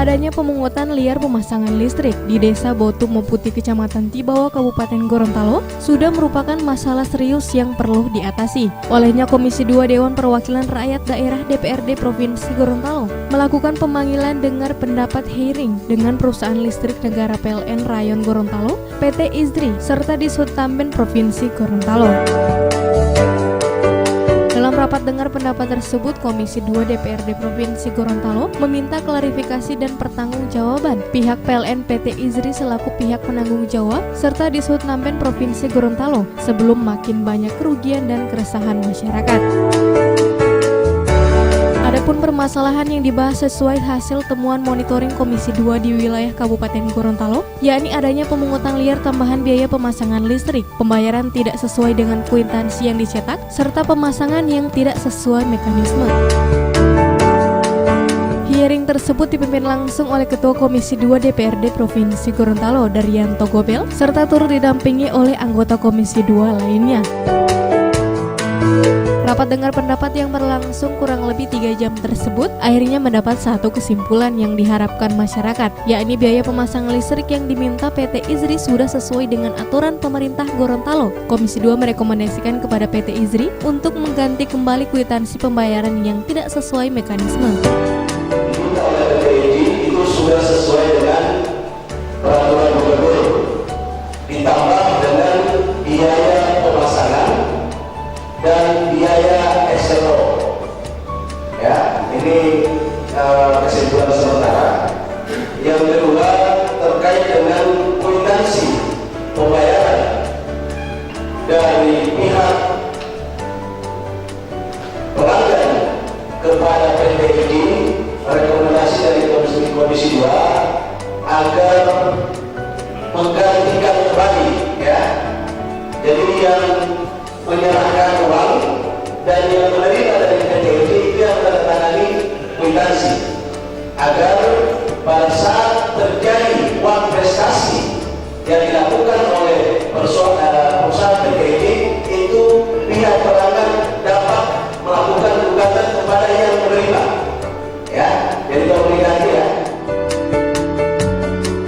adanya pemungutan liar pemasangan listrik di Desa Botu Meputi, Kecamatan Tibawa, Kabupaten Gorontalo sudah merupakan masalah serius yang perlu diatasi. Olehnya Komisi 2 Dewan Perwakilan Rakyat Daerah DPRD Provinsi Gorontalo melakukan pemanggilan dengar pendapat hearing dengan perusahaan listrik negara PLN Rayon Gorontalo, PT IZRI, serta Dishub Tamben Provinsi Gorontalo. Dalam rapat dengar pendapat tersebut, Komisi 2 DPRD Provinsi Gorontalo meminta klarifikasi dan pertanggungjawaban pihak PLN PT IZRI selaku pihak penanggung jawab serta Dishub Tamben Provinsi Gorontalo sebelum makin banyak kerugian dan keresahan masyarakat. Adapun permasalahan yang dibahas sesuai hasil temuan monitoring Komisi 2 di wilayah Kabupaten Gorontalo, yakni adanya pemungutan liar tambahan biaya pemasangan listrik, pembayaran tidak sesuai dengan kwitansi yang dicetak, serta pemasangan yang tidak sesuai mekanisme. Hearing tersebut dipimpin langsung oleh Ketua Komisi 2 DPRD Provinsi Gorontalo, Daryanto Gobel, serta turut didampingi oleh anggota Komisi 2 lainnya. Rapat dengar pendapat yang berlangsung kurang lebih 3 jam tersebut akhirnya mendapat satu kesimpulan yang diharapkan masyarakat, yakni biaya pemasangan listrik yang diminta PT IZRI sudah sesuai dengan aturan pemerintah Gorontalo. Komisi 2 merekomendasikan kepada PT IZRI untuk mengganti kembali kwitansi pembayaran yang tidak sesuai mekanisme. Diminta oleh PT IZRI itu sudah sesuai dengan peraturan gubernur, ditambah dengan biaya pemasangan dan biaya SLO. Ya, ini kesimpulan sementara. Yang kedua terkait dengan kwitansi pembayaran dari pihak pelanggan kepada PT IZRI, rekomendasi dari Komisi 2 agar menggantikan kembali, ya. Jadi yang menyerahkan uang dan yang menerima dari PT IZRI itu yang menandatangani kwitansi, agar pada saat terjadi uang prestasi yang dilakukan oleh perusahaan PT IZRI itu pihak pelanggan dapat melakukan gugatan kepada yang menerima, ya. Jadi komunikasi, ya.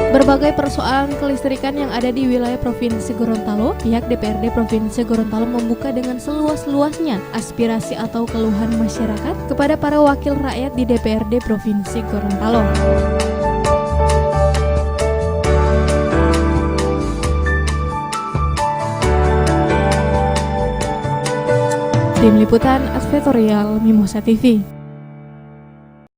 Berbagai persoalan kelistrikan yang ada di wilayah Provinsi Gorontalo, pihak DPRD Provinsi Gorontalo membuka dengan seluas-luasnya aspirasi atau keluhan masyarakat kepada para wakil rakyat di DPRD Provinsi Gorontalo. Tim Liputan Advertorial Mimosa TV.